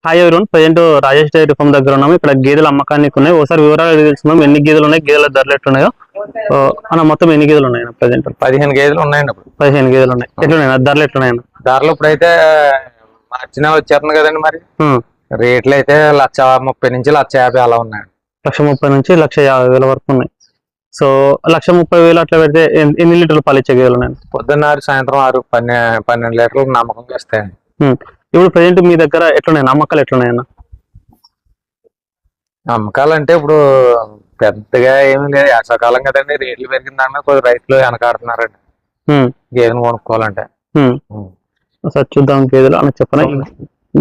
Hi everyone, present Rajesh dairy farm దగ్గర ఉన్నాము. ఇక్కడ గేదెల అమ్మకానికి ఉన్నాయి. ఒకసారి వివరాలు తెలుసుకుందాం. ఎన్ని గేదెలు ఉన్నాయి, గేదెల ధరలు ఎట్లున్నాయో అన్న. మొత్తం ఎన్ని గేదెలు ఉన్నాయి ప్రజెంట్? 15 గేదెలు ఉన్నాయండి. 15 గేదెలు ఉన్నాయి. ఎట్లున్నాయి ధరలు? ఎట్లున్నాయి ధరలు ఇప్పుడైతే మార్చిన వచ్చేస్తుంది కదండి. మరి రేట్లు అయితే 1,30,000 నుంచి 1,50,000 అలా ఉన్నాయండి. 1,30,000 నుంచి 1,50,000 వరకు ఉన్నాయి. సో 1,30,000 అట్లా పెడితే ఎన్ని లీటర్లు పాలు ఇచ్చే గేదెలు ఉన్నాయి? పొద్దున్న 6, సాయంత్రం 6, 12 లీటర్లు నమ్మకంగా ఇస్తాయండి. ఇప్పుడు ప్రజెంట్ మీ దగ్గర ఎట్లున్నాయి అమ్మకాలు? ఎట్లున్నాయన్న అమ్మకాలు అంటే ఇప్పుడు పెద్దగా ఏమీ లేదు. వర్షాకాలం కదండి, రేట్లు పెరిగిన దాని మీద కొద్దిగా రైతులు వెనకాడుతున్నారండి గేదెను కొనుక్కోవాలంటే. సార్ చూద్దాం గేదెలు అని చెప్పనా,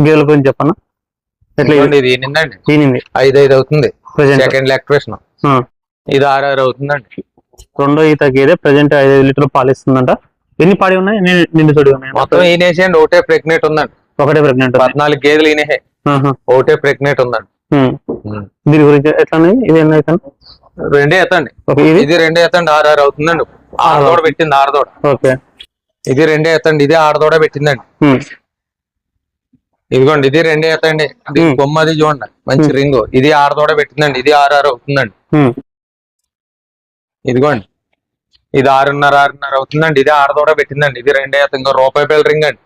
గేదెల గురించి చెప్పనా? ఎట్లా ఇది ఈనిందండి, 5 అవుతుంది సెకండ్ లాక్టేషన్. ఇది 6 అవుతుందండి. రెండో ఈత గేదె ప్రజెంట్ 5 లీటర్లు పాలు ఇస్తుందంట. ఎన్ని పాడి ఉన్నాయి, నిండు తోడి ఉన్నాయి? మొత్తం ఈనేసేయండి. ఒకటే ప్రెగ్నెంట్ ఉందండి. ఒకటే ప్రెగ్నెంట్. 14 గేదెలు ఈనేసే, ఒకటే ప్రెగ్నెంట్ ఉందండి. దీని గురించి ఎట్లా? ఇది ఎన్ని అవుతాను? 2 అవుతండి. ఇది 2 అవుతండి. 6 అవుతుందండి. ఆడదోడ పెట్టింది, ఆడదోడ. ఓకే. ఇది 2 అవుతండి. ఇది ఆడదోడ పెట్టిందండి. ఇదిగోండి, ఇది 2 అవుతండి. కొమ్మ అది చూడండి, మంచి రింగు. ఇది ఆడదోడ పెట్టిందండి. ఇది 6 అవుతుందండి. ఇదిగోండి, ఇది 6.5 అవుతుందండి. ఇది ఆడదోడ పెట్టిందండి. ఇది 2 అవుతుంది. ఇంకో రూపాయి బిళ్ళ రింగ్ అండి.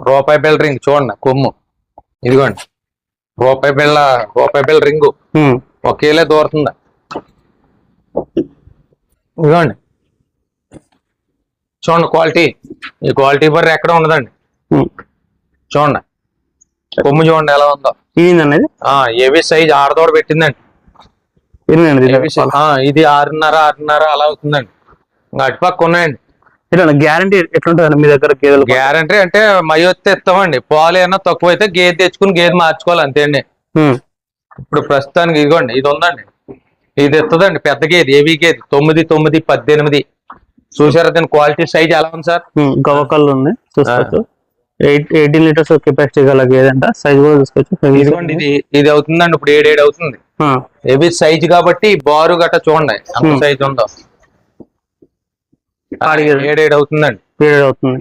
రూపాయి బిళ్ళ రింగ్ చూడండి, కొమ్ము. ఇదిగోండి, రూపాయి బిళ్ళ రింగు ఒకేలే దూరుతుందా. ఇదిగోండి చూడండి క్వాలిటీ. ఈ క్వాలిటీ బర్రె ఎక్కడ ఉండదండి. చూడండి కొమ్ము చూడండి ఎలా ఉందో. ఏవి సైజ్ ఆడదోడ పెట్టిందండి. ఇది 6.5 అలా అవుతుందండి. అటుపక్క ఉన్నాయండి. గ్యారంటీ ఎట్లుంటుంది మీ దగ్గర గేదెలు? గ్యారంటీ అంటే మయోత్తే ఇస్తామండి. పాలు ఏమన్నా తక్కువ అయితే గేదె తెచ్చుకుని గేదె మార్చుకోవాలి అంతే అండి. ఇప్పుడు ప్రస్తుతానికి ఇదిగోండి, ఇది ఉందండి. ఇది ఇస్తుందండి పెద్ద గేదె, ఏవి గేదె 9, 9, 18. చూసారా దీని క్వాలిటీ సైజ్ ఎలా ఉంది సార్? గవకళ్ళు ఉంది, చూసుకోవచ్చు. 18 లీటర్స్ కెపాసిటీ గల గేదె అంట. సైజ్ కూడా చూసుకోవచ్చు. ఇదిగోండి, ఇది అవుతుందండి. ఇప్పుడు 7 అవుతుంది. ఏవి సైజ్ కాబట్టి బారు గట్ట చూడండి ఎంత సైజ్ ఉందో. 7 అవుతుందండి. 7 అవుతుంది.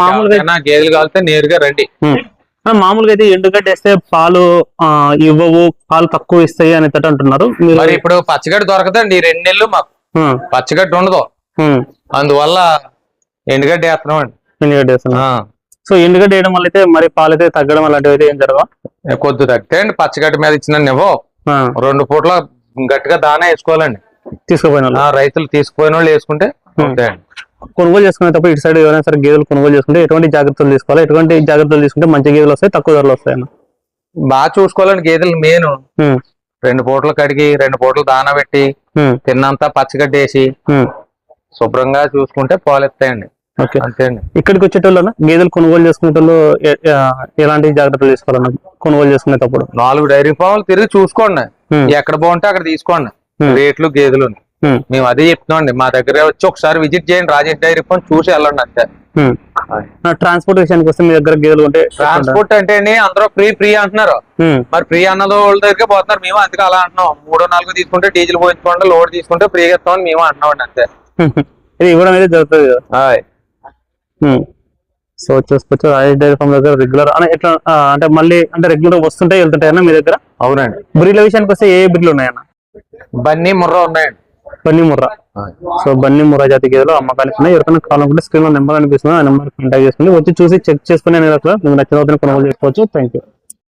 మామూలుగా గేదెలు కావాలంటే నేరుగా రండి. మామూలుగా అయితే ఎండుగడ్డ వేస్తే పాలు ఇవ్వవు, పాలు తక్కువ ఇస్తాయి అని అంటున్నారు. మరి ఇప్పుడు పచ్చగడ్డి దొరకదండి. 2 నెలలు మాకు పచ్చగడ్డి ఉండదు. అందువల్ల ఎండుగడ్డ వేస్తున్నాం అండి. ఎండుగడ్డ వేస్తున్నాం. సో ఎండుగడ్డ వేయడం వల్ల అయితే మరి పాలు అయితే తగ్గడం అలాంటివి అయితే ఏం జరగవా? కొద్ది తగ్గితే పచ్చగడ్డి మీద ఇచ్చిన నువ్వు 2 పూట్ల గట్టిగా దానా వేసుకోవాలండి. తీసుకుపోయిన రైతులు తీసుకుపోయిన వాళ్ళు వేసుకుంటే ఉంటాయండి. కొనుగోలు చేసుకునేటప్పుడు ఇటు సైడ్ ఎవరైనా సరే గేదెలు కొనుగోలు చేసుకుంటే ఎటువంటి జాగ్రత్తలు తీసుకోవాలి? ఎటువంటి జాగ్రత్తలు తీసుకుంటే మంచి గేదెలు వస్తాయి, తక్కువ ధరలు వస్తాయన్న? బాగా చూసుకోవాలండి గేదెలు. మెయిన్ 2 పూటలు కడిగి 2 పూటలు దానా పెట్టి తిన్నంతా పచ్చగడ్డి వేసి శుభ్రంగా చూసుకుంటే పాలు ఎత్తాయండి. అంతే అండి. ఇక్కడికి వచ్చేటోళ్ళ గేదెలు కొనుగోలు చేసుకునేటోళ్ళు ఎలాంటి జాగ్రత్తలు తీసుకోవాలన్నా కొనుగోలు చేసుకునేటప్పుడు? 4 డైరీ ఫామ్లు తిరిగి చూసుకోండి. ఎక్కడ బాగుంటే అక్కడ తీసుకోండి. రేట్లు గేదెలు మేము అదే చెప్తున్నాండి. మా దగ్గర వచ్చి ఒకసారి విజిట్ చేయండి. రాజేష్ డైరీ ఫామ్ చూసి వెళ్ళండి అంతే. ట్రాన్స్పోర్ట్ విషయానికి వస్తే మీ దగ్గర గేదెలు ఉంటే? ట్రాన్స్పోర్ట్ అంటే అండి అందరూ ఫ్రీ అంటున్నారు. మరి ఫ్రీ అన్నది వాళ్ళ దగ్గర పోతున్నారు. మేము అందుకే అలా అంటున్నాం. 3, 4 తీసుకుంటే డీజిల్ పోయించుకోండి, లోడ్ తీసుకుంటే ఫ్రీగా ఇస్తామని మేము అంటున్నామండి అంతే. ఇది ఇవ్వడం అయితే జరుగుతుంది కదా. సో చూసుకోవచ్చు రాజేష్ డైరీ ఫామ్ దగ్గర రెగ్యులర్ ఎట్లా అంటే మళ్ళీ అంటే రెగ్యులర్ వస్తుంటాయి వెళ్తుంటాయన్నా మీ దగ్గర? అవునండి. బ్రీడ్ల విషయానికి వస్తే ఏ బ్రీడ్లు ఉన్నాయన్న? బన్నీ ముర్రా ఉన్నాయండి. బన్నీ ముర్రా. సో బన్నీ ముర్రా జాతి గేదెలు అమ్మకానికి ఉన్నాయి. ఎవరికైనా కావాలనుకుంటే స్క్రీన్ లో నెంబర్ అనిపిస్తుంది. ఆ నెంబర్ కాంటాక్ట్ చేసుకుని వచ్చి చూసి చెక్ చేసుకుని మీకు నచ్చిన కొనుగోలు చేసుకోవచ్చు. Thank you.